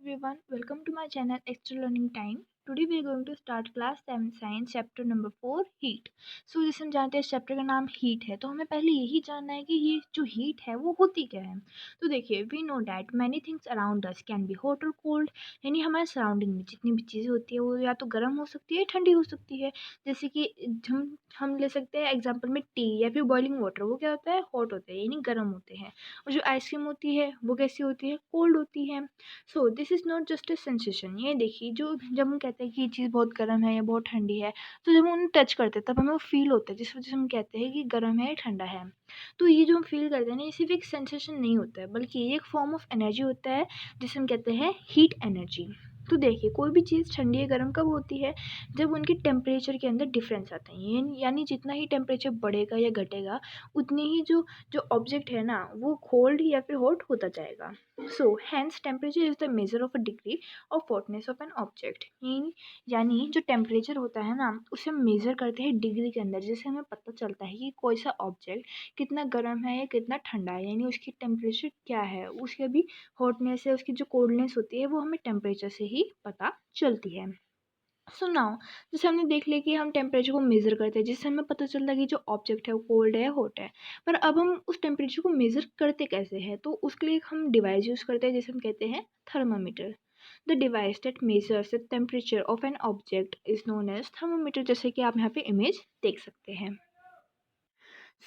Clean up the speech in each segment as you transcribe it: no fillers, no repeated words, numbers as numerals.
everyone, welcome to my channel Extra Learning Time. Today we are going to start class 7 science chapter number 4 heat. So जैसे हम जानते हैं इस chapter का नाम हीट है, तो हमें पहले यही जानना है कि ये जो हीट है वो होती क्या है। तो देखिए, we know that many things around us can be hot और कोल्ड, यानी हमारे सराउंडिंग में जितनी भी चीज़ें होती है वो या तो गर्म हो सकती है ठंडी हो सकती है। जैसे कि हम ले सकते हैं एग्जाम्पल में टी या फिर बॉइलिंग वाटर, वो क्या होता है, हॉट होते हैं यानी गर्म होते हैं। और जो आइसक्रीम होती है वो कैसी होती है, कोल्ड होती है। So this is not just a sensation. ये देखिए, जो जब हम कहते हैं कि ये चीज़ बहुत गर्म है या बहुत ठंडी है, तो जब हम उन्हें टच करते हैं तब हमें वो फील होता है, जिस वजह से हम कहते हैं कि गर्म है या ठंडा है। तो ये जो हम फील करते हैं ना, ये सिर्फ एक सेंसेशन नहीं होता है, बल्कि ये एक फॉर्म ऑफ एनर्जी होता है जिसे हम कहते हैं हीट एनर्जी। तो देखिए, कोई भी चीज़ ठंडी या गर्म कब होती है, जब उनके टेम्परेचर के अंदर डिफरेंस आता है। यानी जितना ही टेम्परेचर बढ़ेगा या घटेगा, उतनी ही जो जो ऑब्जेक्ट है ना वो कोल्ड या फिर हॉट होता जाएगा। So hence temperature is the measure of a degree of hotness of an object। यानी जो टेम्परेचर होता है ना, उसे हम मेज़र करते हैं डिग्री के अंदर, जिससे हमें पता चलता है कि कोई सा ऑब्जेक्ट कितना गर्म है या कितना ठंडा है, यानी उसकी टेम्परेचर क्या है। उसकी अभी हॉटनेस है, उसकी जो कोल्डनेस होती है वो हमें टेम्परेचर से ही पता चलती है। सो नाउ, जैसे हमने देख लिया कि हम टेम्परेचर को मेज़र करते हैं, जिससे हमें पता चलता है कि जो ऑब्जेक्ट है वो कोल्ड है या हॉट है। पर अब हम उस टेम्परेचर को मेज़र करते कैसे हैं, तो उसके लिए एक हम डिवाइस यूज़ करते हैं जिसे हम कहते हैं thermometer. The device that measures the temperature of an object is known as thermometer, जैसे कि आप यहाँ पे इमेज देख सकते हैं।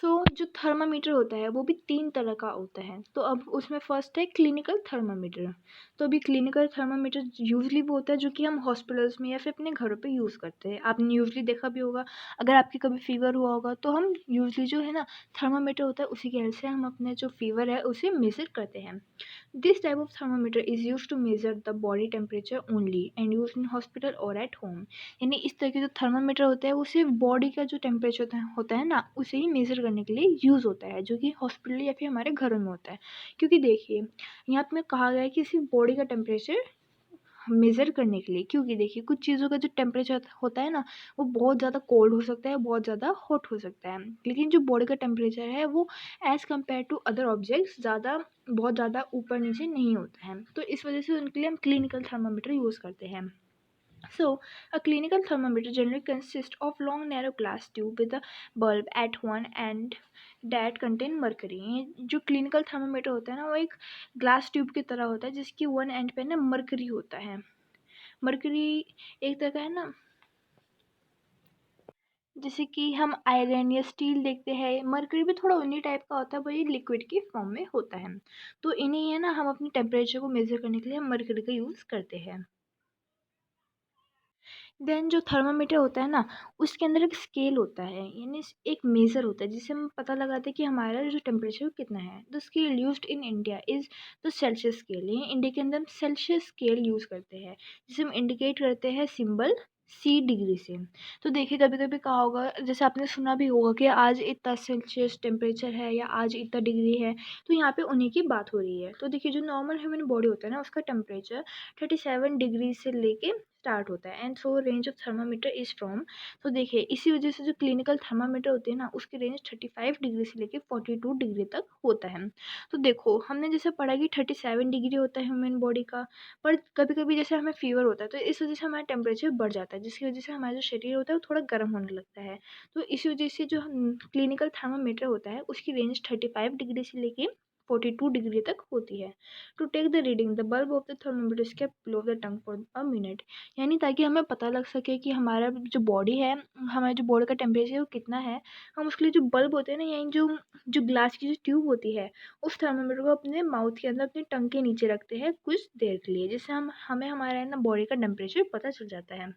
जो थर्मामीटर होता है वो भी 3 तरह का होता है। तो अब उसमें फर्स्ट है क्लिनिकल थर्मामीटर। तो अभी क्लिनिकल थर्मामीटर यूजली वो होता है जो कि हम हॉस्पिटल्स में या फिर अपने घरों पे यूज़ करते हैं। आपने यूजली देखा भी होगा, अगर आपकी कभी फीवर हुआ होगा तो हम यूजली जो है ना थर्मामीटर होता है, उसी की हेल्प से हम अपने जो फीवर है उसे मेज़र करते हैं। This type of thermometer is use to measure the body temperature only and use in hospital और एट होम। यानी इस तरह के जो थर्मामीटर होता है वो सिर्फ बॉडी का जो टेम्परेचर होता है ना, उसे ही मेज़र करने के लिए यूज़ होता है, जो कि हॉस्पिटल या फिर हमारे घरों में होता है। क्योंकि देखिए, यहाँ पे कहा गया है कि सिर्फ बॉडी का टेम्परेचर मेज़र करने के लिए, क्योंकि देखिए कुछ चीज़ों का जो टेम्परेचर होता है ना वो बहुत ज़्यादा कोल्ड हो सकता है, बहुत ज़्यादा हॉट हो सकता है। लेकिन जो बॉडी का टेम्परेचर है वो as compare to other objects बहुत ज़्यादा ऊपर नीचे नहीं होता है। तो इस वजह से उनके लिए हम क्लिनिकल थर्मामीटर यूज़ करते हैं। So, a clinical thermometer generally consists of long narrow glass tube with a bulb at one end that contain mercury। जो क्लिनिकल थर्मामीटर होता है ना वो एक ग्लास ट्यूब की तरह होता है, जिसकी वन एंड पे ना मरकरी होता है। मरकरी एक तरह का है ना, जैसे कि हम आयरन या स्टील देखते हैं, मरकरी भी थोड़ा उन्हीं टाइप का होता है, वही लिक्विड की फॉर्म में होता है। तो इन्हीं है ना, हम अपनी टेम्परेचर को मेज़र करने के लिए हम मरकरी का यूज़ करते हैं। देन जो थर्मामीटर होता है ना, उसके अंदर एक स्केल होता है, यानी एक मेज़र होता है जिससे हम पता लगाते हैं कि हमारा जो टेम्परेचर कितना है। The scale used in India is the Celsius scale. ये इंडिया के अंदर हम सेल्सियस स्केल यूज़ करते हैं, जिसे हम इंडिकेट करते हैं सिंबल सी डिग्री से। तो देखिए, कभी कभी कहा होगा, जैसे आपने सुना भी होगा कि आज इतना सेल्सियस टेम्परेचर है या आज इतना डिग्री है, तो यहाँ पे उन्हीं की बात हो रही है। तो देखिए, जो नॉर्मल ह्यूमन बॉडी होता है ना, उसका टेम्परेचर 37 डिग्री से लेके स्टार्ट होता है। And so range of thermometer is from, तो देखिए इसी वजह से जो क्लिनिकल थर्मामीटर होते हैं ना, उसकी रेंज 35 डिग्री से लेके 42 डिग्री तक होता है। तो देखो, हमने जैसे पढ़ा कि 37 डिग्री होता है ह्यूमन बॉडी का, पर कभी कभी जैसे हमें फीवर होता है तो इस वजह से हमारा टेम्परेचर बढ़ जाता है, जिसकी वजह से हमारा जो शरीर होता है वो थोड़ा गर्म होने लगता है। तो इसी वजह से जो क्लिनिकल थर्मामीटर होता है उसकी रेंज 35 डिग्री से लेके 42 डिग्री तक होती है। To take the reading the bulb of the thermometer is kept below the tongue for a minute. यानी ताकि हमें पता लग सके कि हमारा जो बॉडी है, हमारे जो बॉडी का टेम्परेचर है वो कितना है, हम उसके लिए जो बल्ब होते हैं ना, यानी जो जो ग्लास की जो ट्यूब होती है, उस थर्मामीटर को अपने माउथ के अंदर अपनी टंग के नीचे रखते हैं कुछ देर के लिए, जिससे हमें हमारा ना बॉडी का टेम्परेचर पता चल जाता है।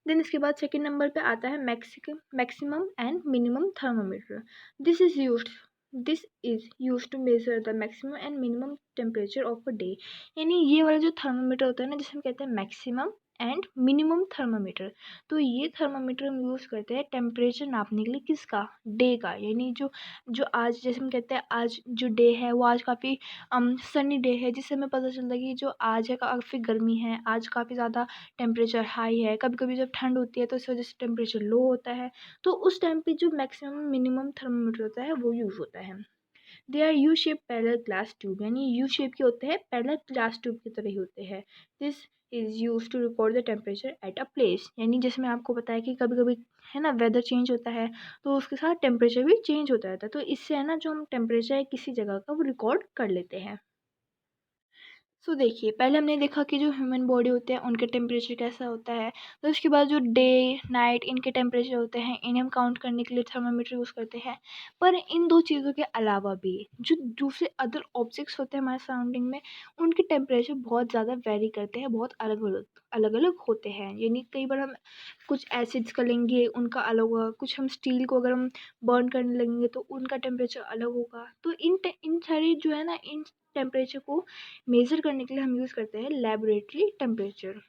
देन इसके बाद सेकंड नंबर पे आता है maximum and minimum thermometer. This is used this is use to measure the maximum and minimum temperature of a day. यानी ये वाला जो थर्मामीटर होता है ना, जिसे हम कहते हैं मैक्सिमम एंड मिनिमम थर्मामीटर, तो ये थर्मामीटर हम यूज़ करते हैं टेम्परेचर नापने के लिए, किसका, डे का। यानी जो जो आज जैसे हम कहते हैं आज जो डे है वो आज काफ़ी सनी डे है, जिससे हमें पता चलता है कि जो आज है काफ़ी गर्मी है, आज काफ़ी ज़्यादा टेम्परेचर हाई है। कभी कभी जब ठंड होती है तो इस वजह से टेम्परेचर लो होता है, तो उस टाइम पे जो मैक्सिमम मिनिमम थर्मामीटर होता है वो यूज़ होता है। They are U shape parallel glass tube, यानी यू शेप के होते हैं, पैरेलल ग्लास ट्यूब की तरह ही होते हैं। This is use to record the temperature at a place, यानी जैसे मैं आपको बताया कि कभी कभी है ना वेदर चेंज होता है तो उसके साथ टेम्परेचर भी चेंज होता रहता है, तो इससे है ना जो हम टेम्परेचर है किसी जगह का वो रिकॉर्ड कर लेते हैं। देखिए पहले हमने देखा कि जो ह्यूमन बॉडी होते हैं उनके टेम्परेचर कैसा होता है, तो उसके बाद जो डे नाइट इनके टेम्परेचर होते हैं इन्हें हम काउंट करने के लिए थर्मामीटर यूज़ करते हैं। पर इन दो चीज़ों के अलावा भी जो दूसरे अदर ऑब्जेक्ट्स होते हैं हमारे सराउंडिंग में, उनके टेम्परेचर बहुत ज़्यादा वेरी करते हैं, बहुत अलग अलग अलग अलग होते हैं। यानी कई बार हम कुछ एसिड्स का लेंगे उनका अलग होगा, कुछ हम स्टील को अगर हम बर्न करने लगेंगे तो उनका टेम्परेचर अलग होगा। तो इन सारी जो है ना इन टेम्परेचर को मेज़र करने के लिए हम यूज़ करते हैं लेबोरेटरी टेम्परेचर।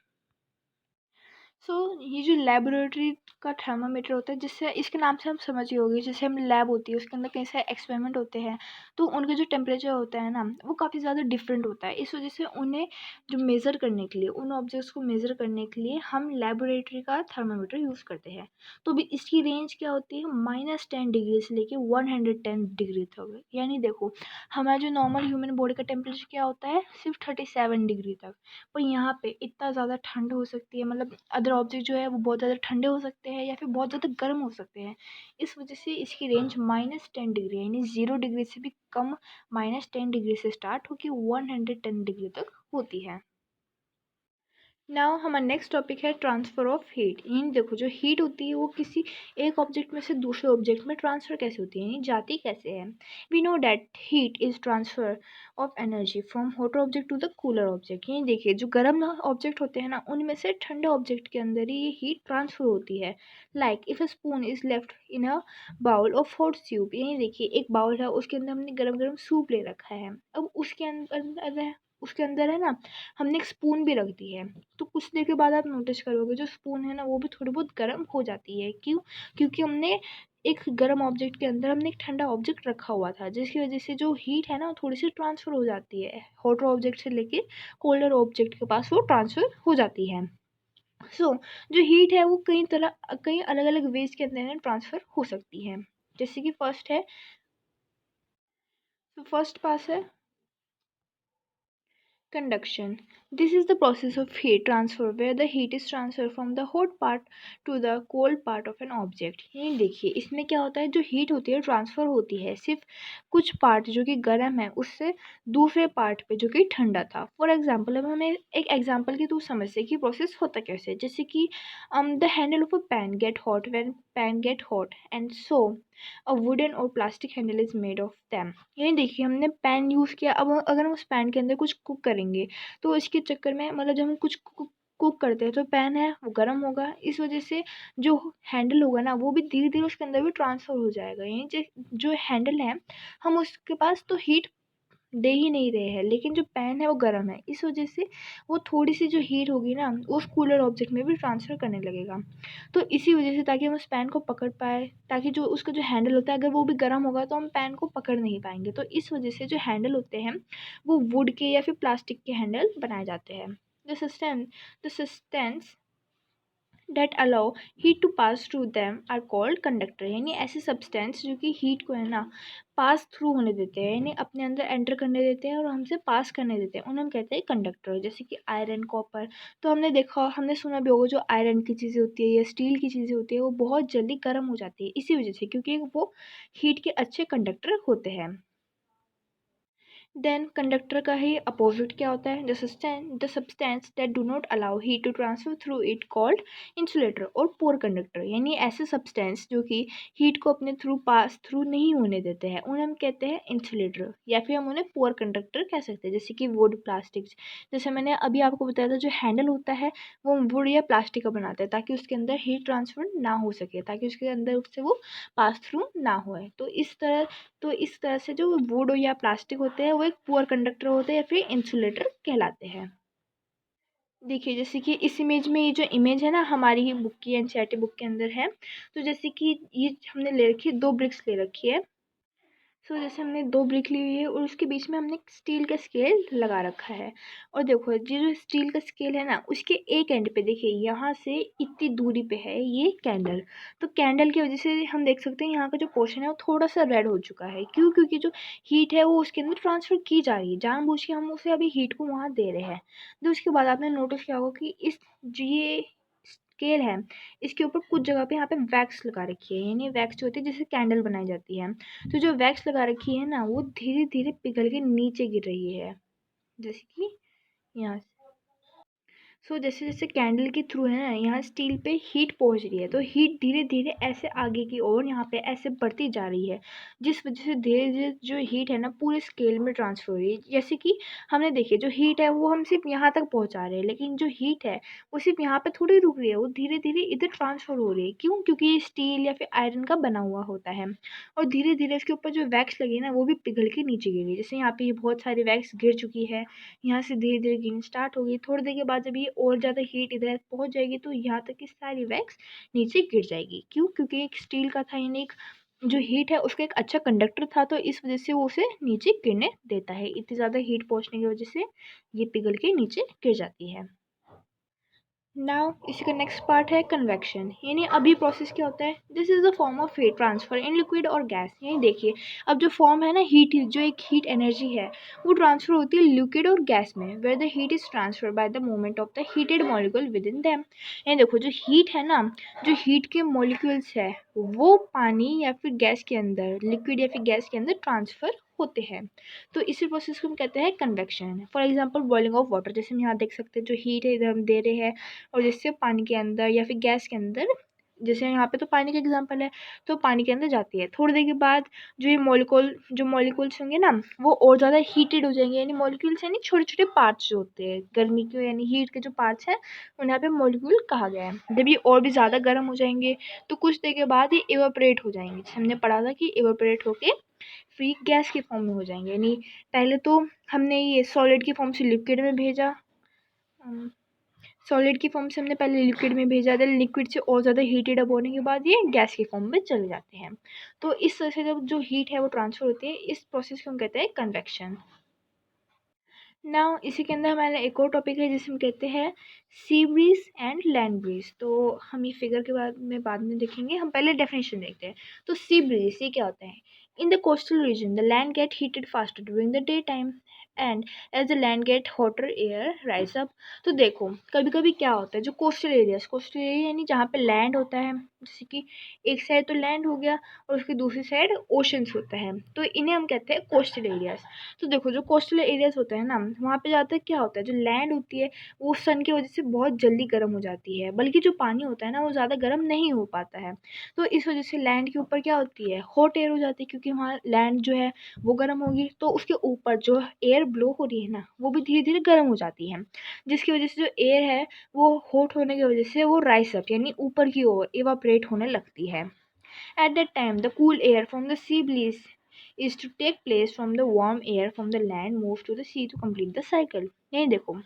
ये जो लेबोरेटरी का थर्मामीटर होता है, जिससे इसके नाम से हम समझ ही होंगे, जैसे हम लैब होती है उसके अंदर कई सारे एक्सपेरिमेंट होते हैं, तो उनका जो टेम्परेचर होता है ना वो काफ़ी ज़्यादा डिफरेंट होता है। इस वजह से उन्हें जो मेज़र करने के लिए उन ऑब्जेक्ट्स को मेज़र करने के लिए हम लेबोरेटरी का थर्मामीटर यूज़ करते हैं। तो भी इसकी रेंज क्या होती है, -10 डिग्री से लेके 110 डिग्री तक। यानी देखो हमारा जो नॉर्मल ह्यूमन बॉडी का टेम्परेचर क्या होता है, सिर्फ 37 डिग्री तक। पर यहाँ पे इतना ज़्यादा ठंड हो सकती है, मतलब अदर ऑब्जेक्ट जो है वो बहुत ज़्यादा ठंडे हो सकते हैं या फिर बहुत ज़्यादा गर्म हो सकते हैं। इस वजह से इसकी रेंज -10 डिग्री यानी 0 डिग्री से भी कम, -10 डिग्री से स्टार्ट होकर 110 डिग्री तक होती है। नाउ हमारा नेक्स्ट टॉपिक है ट्रांसफ़र ऑफ हीट। यानी देखो जो हीट होती है वो किसी एक ऑब्जेक्ट में से दूसरे ऑब्जेक्ट में ट्रांसफ़र कैसे होती है, यानी जाती कैसे है। We know that heat is transfer of energy from hotter object to the cooler object. यानी देखिए जो गर्म ऑब्जेक्ट होते हैं ना उनमें से ठंडे ऑब्जेक्ट के अंदर ही ये हीट ट्रांसफ़र होती है। Like if a spoon is left in a bowl of hot soup, यानी देखिए एक बाउल है उसके अंदर हमने गर्म गर्म सूप ले रखा है, अब उसके अंदर है ना हमने एक स्पून भी रख दी है, तो कुछ देर के बाद आप नोटिस करोगे जो स्पून है ना वो भी थोड़ी बहुत गर्म हो जाती है। क्यों? क्योंकि हमने एक गर्म ऑब्जेक्ट के अंदर हमने एक ठंडा ऑब्जेक्ट रखा हुआ था, जिसकी वजह से जो हीट है ना वो थोड़ी सी ट्रांसफ़र हो जाती है, हॉटर ऑब्जेक्ट से लेके कोल्डर ऑब्जेक्ट के पास वो ट्रांसफ़र हो जाती है। जो हीट है वो कई अलग अलग वेज के अंदर ट्रांसफ़र हो सकती है। जैसे कि फर्स्ट पास है conduction. This is the process of heat transfer where the heat is transferred from the hot part to the cold part of an object. ये देखिए इसमें क्या होता है, जो हीट होती है ट्रांसफ़र होती है सिर्फ कुछ पार्ट जो कि गर्म है उससे दूसरे पार्ट पे जो कि ठंडा था। फॉर एग्जांपल अब हमें एक एग्जांपल के थ्रू समझते हैं कि प्रोसेस होता कैसे है। जैसे कि the handle of a pan get hot when pan get hot and so a wooden और plastic handle is made of them. यानी देखिए हमने पैन यूज़ किया, अब अगर हम उस पैन के अंदर कुछ कुक करेंगे तो इसके चक्कर में मतलब जब हम कुछ कुक करते हैं तो पैन है वो गर्म होगा, इस वजह से जो हैंडल होगा ना वो भी धीरे धीरे उसके अंदर भी ट्रांसफ़र हो जाएगा। यानी जो हैंडल है हम उसके पास तो हीट दे ही नहीं रहे हैं, लेकिन जो पैन है वो गर्म है, इस वजह से वो थोड़ी सी जो हीट होगी ना वो उस कूलर ऑब्जेक्ट में भी ट्रांसफ़र करने लगेगा। तो इसी वजह से ताकि हम उस पैन को पकड़ पाए, ताकि जो उसका जो हैंडल होता है अगर वो भी गर्म होगा तो हम पैन को पकड़ नहीं पाएंगे, तो इस वजह से जो हैंडल होते हैं वो वुड के या फिर प्लास्टिक के हैंडल बनाए जाते हैं। The substance that allow heat to pass through them are called conductor. यानी ऐसे सब्सटेंस जो कि हीट को है ना पास थ्रू होने देते हैं, यानी अपने अंदर एंटर करने देते हैं और हमसे पास करने देते हैं, उन्हें हम कहते हैं कंडक्टर। जैसे कि आयरन, कॉपर, तो हमने सुना भी होगा जो आयरन की चीज़ें होती है या स्टील की चीज़ें होती है वो बहुत जल्दी गर्म हो जाती है, इसी वजह से क्योंकि वो हीट के अच्छे कंडक्टर होते हैं। देन कंडक्टर का ही अपोजिट क्या होता है, the substance that do not allow heat to transfer through it called insulator और पोर कंडक्टर। यानी ऐसे सब्सटेंस जो कि हीट को अपने थ्रू पास थ्रू नहीं होने देते हैं उन्हें हम कहते हैं इंसुलेटर, या फिर हम उन्हें पोर कंडक्टर कह सकते हैं। जैसे कि वुड, प्लास्टिक, जैसे मैंने अभी आपको बताया था जो हैंडल होता है वो वुड या प्लास्टिक का बनाते हैं ताकि उसके अंदर हीट ट्रांसफर ना हो सके, ताकि उसके अंदर उससे वो पास थ्रू ना होए। तो इस तरह से जो वुड या प्लास्टिक होते हैं वो एक पुअर कंडक्टर होते हैं या फिर इंसुलेटर कहलाते हैं। देखिए जैसे कि इस इमेज में ये जो इमेज है ना हमारी ही बुक की एनसीईआरटी बुक के अंदर है, तो जैसे कि ये हमने ले रखी है, 2 ब्रिक्स ले रखी है। सो जैसे हमने 2 ब्रिक ली हुई है और उसके बीच में हमने स्टील का स्केल लगा रखा है। और देखो ये जो स्टील का स्केल है ना, उसके एक एंड पे देखिए यहाँ से इतनी दूरी पे है ये कैंडल। तो कैंडल की वजह से हम देख सकते हैं यहाँ का जो पोर्शन है वो थोड़ा सा रेड हो चुका है। क्यों? क्योंकि जो हीट है वो उसके अंदर ट्रांसफ़र की जा रही है, जानबूझ के हम उसे अभी हीट को वहाँ दे रहे हैं। तो उसके बाद आपने नोटिस किया होगा कि इस जो ये स्केल है, इसके ऊपर कुछ जगह पे यहाँ पे वैक्स लगा रखी है, यानी वैक्स जो होती है जिससे कैंडल बनाई जाती है। तो जो वैक्स लगा रखी है ना, वो धीरे धीरे पिघल के नीचे गिर रही है, जैसे कि यहाँ से। जैसे जैसे कैंडल के थ्रू है ना, यहाँ स्टील पे हीट पहुँच रही है, तो हीट धीरे धीरे ऐसे आगे की ओर यहाँ पे ऐसे बढ़ती जा रही है, जिस वजह से धीरे धीरे जो हीट है ना पूरे स्केल में ट्रांसफ़र हो रही है। जैसे कि हमने देखिए जो हीट है वो हम सिर्फ यहाँ तक पहुँचा रहे हैं, लेकिन जो हीट है वो सिर्फ यहाँ पे थोड़ी रुक रही है, वो धीरे धीरे इधर ट्रांसफ़र हो रही है। क्यों? क्योंकि ये स्टील या फिर आयरन का बना हुआ होता है, और धीरे धीरे इसके ऊपर जो वैक्स लगी है ना वो भी पिघल के नीचे गिर रही है। जैसे यहाँ पे ये बहुत सारी वैक्स गिर चुकी है, यहाँ से धीरे धीरे गिरनी स्टार्ट होगी। थोड़ी देर के बाद जब ये और ज़्यादा हीट इधर पहुँच जाएगी तो यहाँ तक की सारी वैक्स नीचे गिर जाएगी। क्यों? क्योंकि एक स्टील का था, यानी एक जो हीट है उसका एक अच्छा कंडक्टर था, तो इस वजह से वो उसे नीचे गिरने देता है। इतनी ज़्यादा हीट पहुँचने की वजह से ये पिघल के नीचे गिर जाती है। नाउ इसी का नेक्स्ट पार्ट है कन्वेक्शन, यानी अभी प्रोसेस क्या होता है, this is the form of heat transfer in liquid और गैस। यानी देखिए अब जो फॉर्म है ना हीट, जो एक हीट एनर्जी है वो ट्रांसफर होती है लिक्विड और गैस में, where the heat is transfer by the movement of the heated molecule within them. यानी देखो जो हीट है ना, जो हीट के मॉलिक्यूल्स है वो पानी या फिर गैस के अंदर, लिक्विड या फिर गैस के अंदर ट्रांसफर होते हैं। तो इसी प्रोसेस को हम कहते हैं convection. For example boiling of water, जैसे हम यहाँ देख सकते हैं जो हीट है इधर हम दे रहे हैं और जिससे पानी के अंदर या फिर गैस के अंदर, जैसे यहाँ पे तो पानी का एग्जांपल है, तो पानी के अंदर जाती है। थोड़ी देर के बाद जो मॉलिक्यूल्स होंगे ना वो और ज़्यादा हीटेड हो जाएंगे, यानी मॉलिक्यूल्स यानी छोटे छोटे पार्ट्स जो होते हैं गर्मी के यानी हीट के जो पार्ट्स हैं उन्हें यहाँ पे मॉलिक्यूल कहा गया है। जब ये और भी ज़्यादा गर्म हो जाएंगे तो कुछ देर के बाद ये इवेपोरेट हो जाएंगे। जैसे हमने पढ़ा था कि इवेपोरेट होके फ्री गैस के फॉर्म में हो जाएंगे, यानी पहले तो हमने ये सॉलिड की फॉर्म से लिक्विड में भेजा, सॉलिड की फॉर्म से हमने पहले लिक्विड में भेजा था, लिक्विड से और ज़्यादा हीटेड अप होने के बाद ये गैस के फॉर्म में चले जाते हैं। तो इस तरह से जब जो हीट है वो ट्रांसफ़र होती है, इस प्रोसेस को हम कहते हैं कन्वेक्शन। नाउ इसी के अंदर हमारा एक और टॉपिक है जिसे हम कहते हैं sea breeze and land breeze. तो हम ये फिगर के बाद में देखेंगे, हम पहले डेफिनेशन देखते हैं। तो सी ब्रीज ये क्या होता है, in the coastal region the land get heated faster during the day time and as the land get hotter air rise up. तो देखो कभी कभी क्या होता है, जो कोस्टल एरिया यानी जहाँ पे लैंड होता है, जैसे कि एक साइड तो लैंड हो गया और उसकी दूसरी साइड ओशंस होता है, तो इन्हें हम कहते हैं कोस्टल एरियाज। तो देखो जो कोस्टल एरियाज होते हैं ना वहाँ पे ज़्यादातर क्या होता है, जो लैंड होती है वो सन की वजह से बहुत जल्दी गर्म हो जाती है, बल्कि जो पानी होता है ना वो ज़्यादा गर्म नहीं हो पाता है। तो इस वजह से लैंड के ऊपर क्या होती है, हॉट एयर हो जाती है, क्योंकि वहाँ लैंड जो है वो गर्म होगी तो उसके ऊपर जो एयर ब्लो हो रही है ना वो भी धीरे धीरे गर्म हो जाती है, जिसकी वजह से जो एयर है वो हॉट होने की वजह से वो राइस अप यानी ऊपर की ओर इवापरेट होने लगती है। At that time, the cool air from the sea breeze is to take place from the warm air from the land moves to the sea to complete the cycle। यही देखो,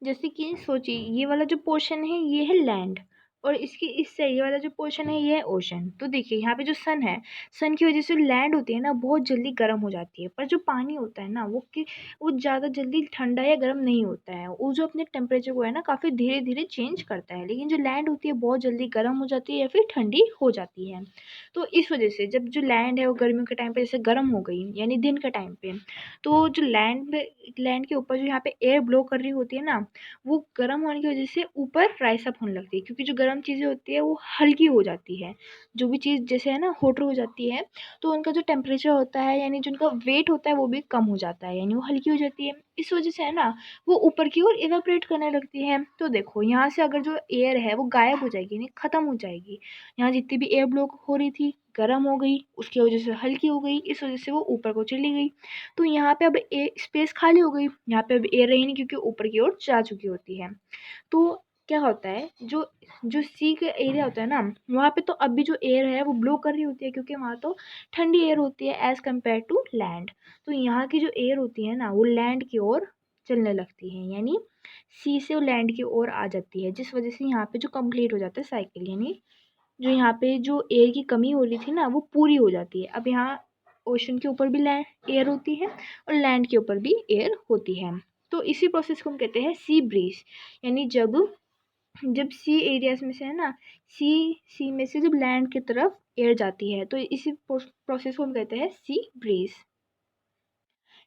जैसे कि सोचिए ये वाला जो पोर्शन है ये है लैंड और इसके इससे ये वाला जो पोर्शन है ये है ओशन। तो देखिए यहाँ पे जो सन है, सन की वजह से लैंड होती है ना बहुत जल्दी गर्म हो जाती है, पर जो पानी होता है ना वो ज़्यादा जल्दी ठंडा या गर्म नहीं होता है, वो जो अपने टेम्परेचर को है ना काफ़ी धीरे धीरे चेंज करता है। लेकिन जो लैंड होती है बहुत जल्दी गर्म हो जाती है या फिर ठंडी हो जाती है। तो इस वजह से जब जो लैंड है वो गर्मियों के टाइम पे जैसे गर्म हो गई यानी दिन के टाइम पे, तो जो लैंड के ऊपर जो यहाँ पे एयर ब्लो कर रही होती है ना वो गर्म होने की वजह से ऊपर राइस अप होने लगती है, क्योंकि जो गर्म चीज़ें होती है वो हल्की हो जाती है। जो भी चीज़ जैसे है ना होटर हो जाती है तो उनका जो टेम्परेचर होता है यानी जो उनका वेट होता है वो भी कम हो जाता है, यानी वो हल्की हो जाती है। इस वजह से है ना वो ऊपर की ओर इवेपोरेट करने लगती है। तो देखो यहाँ से अगर जो एयर है वो गायब हो जाएगी यानी ख़त्म हो जाएगी, यहाँ जितनी भी एयर ब्लो हो रही थी गर्म हो गई उसकी वजह से हल्की हो गई, इस वजह से वो ऊपर को चली गई। तो यहाँ पे अब स्पेस खाली हो गई, यहाँ पे अब एयर रही नहीं क्योंकि ऊपर की ओर जा चुकी होती है। तो क्या होता है, जो जो सी का एरिया होता है ना वहाँ पे तो अभी जो एयर है वो ब्लो कर रही होती है, क्योंकि वहाँ तो ठंडी एयर होती है एज़ कम्पेयर टू लैंड। तो यहाँ की जो एयर होती है ना वो लैंड की ओर चलने लगती है, यानी सी से वो लैंड की ओर आ जाती है, जिस वजह से यहाँ पे जो कंप्लीट हो जाता है साइकिल, यानी जो यहाँ पे जो एयर की कमी हो रही थी ना वो पूरी हो जाती है। अब यहाँ ओशन के ऊपर भी एयर होती है और लैंड के ऊपर भी एयर होती है। तो इसी प्रोसेस को हम कहते हैं सी ब्रीज, यानी जब जब सी एरियाज में से है ना, सी में से जब लैंड की तरफ एयर जाती है, तो इसी प्रोसेस को हम कहते हैं सी ब्रीज।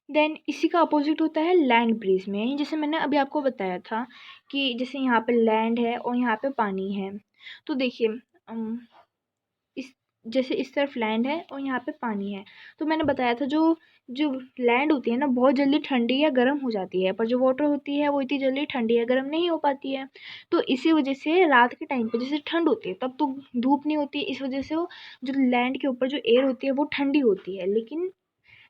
देन इसी का अपोजिट होता है लैंड ब्रीज में, जैसे मैंने अभी आपको बताया था कि जैसे यहाँ पे लैंड है और यहाँ पे पानी है। तो देखिए इस जैसे इस तरफ लैंड है और यहाँ पे पानी है, तो मैंने बताया था जो जो लैंड होती है ना बहुत जल्दी ठंडी या गर्म हो जाती है, पर जो वाटर होती है वो इतनी जल्दी ठंडी या गर्म नहीं हो पाती है। तो इसी वजह से रात के टाइम पे जैसे ठंड होती है तब तो धूप नहीं होती, इस वजह से वो जो लैंड के ऊपर जो एयर होती है वो ठंडी होती है, लेकिन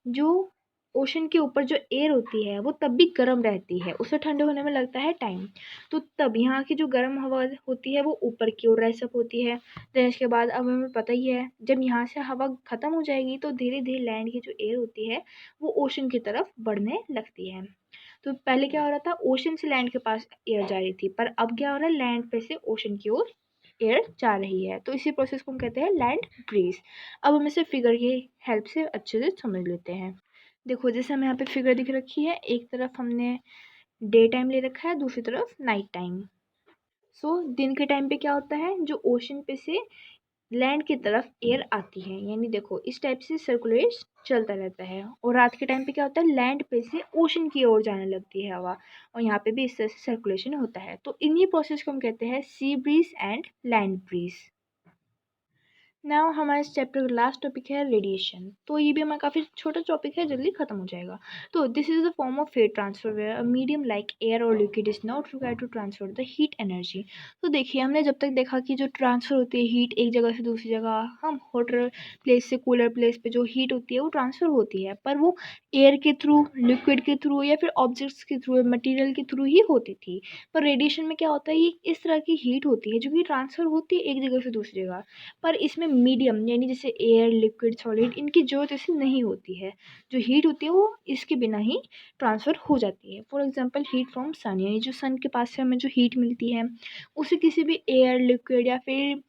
जो ओशन के ऊपर जो एयर होती है वो तब भी गर्म रहती है, उसे ठंडे होने में लगता है टाइम। तो तब यहाँ की जो गर्म हवा होती है वो ऊपर की ओर राइज अप होती है। देन इसके बाद अब हमें पता ही है जब यहाँ से हवा ख़त्म हो जाएगी तो धीरे धीरे लैंड की जो एयर होती है वो ओशन की तरफ बढ़ने लगती है। तो पहले क्या हो रहा था, ओशन से लैंड के पास एयर जा रही थी, पर अब क्या हो रहा है, लैंड पे से ओशन की ओर एयर जा रही है। तो इसी प्रोसेस को हम कहते हैं लैंड ब्रीज। अब हम इसे फिगर की हेल्प से अच्छे से समझ लेते हैं। देखो जैसे हमें यहाँ पे फिगर दिख रखी है, एक तरफ हमने डे टाइम ले रखा है, दूसरी तरफ नाइट टाइम। सो दिन के टाइम पे क्या होता है, जो ओशन पे से लैंड की तरफ एयर आती है, यानी देखो इस टाइप से सर्कुलेट चलता रहता है। और रात के टाइम पे क्या होता है, लैंड पे से ओशन की ओर जाने लगती है हवा, और यहाँ पे भी इस तरह से सर्कुलेशन होता है। तो इन्हीं प्रोसेस को हम कहते हैं sea breeze and land breeze. Now हमारे इस चैप्टर का लास्ट टॉपिक है रेडिएशन। तो ये भी हमारा काफ़ी छोटा टॉपिक है, जल्दी खत्म हो जाएगा। तो this is the form of heat transfer where a medium like air और liquid is not required to transfer the heat energy. तो देखिए हमने जब तक देखा कि जो ट्रांसफ़र होती है हीट एक जगह से दूसरी जगह, हम हॉटर प्लेस से कूलर प्लेस पे जो हीट होती है वो ट्रांसफ़र होती है, पर वो एयर के थ्रू, लिक्विड के थ्रू या फिर ऑब्जेक्ट्स के थ्रू, मटीरियल के थ्रू ही होती थी। पर रेडिएशन में क्या होता है, ये इस तरह की हीट होती है जो कि ट्रांसफ़र होती है एक जगह से दूसरी जगह, पर इसमें मीडियम यानी जैसे एयर, लिक्विड, सॉलिड इनकी ज़रूरत ऐसे नहीं होती है। जो हीट होती है वो इसके बिना ही ट्रांसफ़र हो जाती है। For example heat from sun, यानी जो सन के पास से हमें जो हीट मिलती है उसे किसी भी एयर, लिक्विड या फिर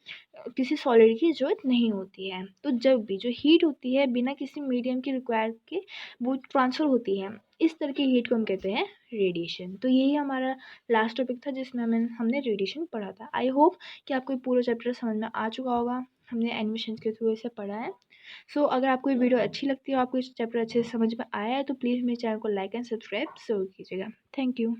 किसी सॉलिड की ज़रूरत नहीं होती है। तो जब भी जो हीट होती है बिना किसी मीडियम की रिक्वायर के वो ट्रांसफ़र होती है, इस तरह की हीट को हम कहते हैं रेडिएशन। तो यही हमारा लास्ट टॉपिक था जिसमें हमने रेडिएशन पढ़ा था। आई होप कि आपको ये पूरा चैप्टर समझ में आ चुका होगा, हमने एनिमेशन के थ्रू इसे पढ़ा है। सो अगर आपको ये वीडियो अच्छी लगती है और आपको इस चैप्टर अच्छे से समझ में आया है तो प्लीज़ मेरे चैनल को लाइक एंड सब्सक्राइब ज़रूर कीजिएगा। Thank you.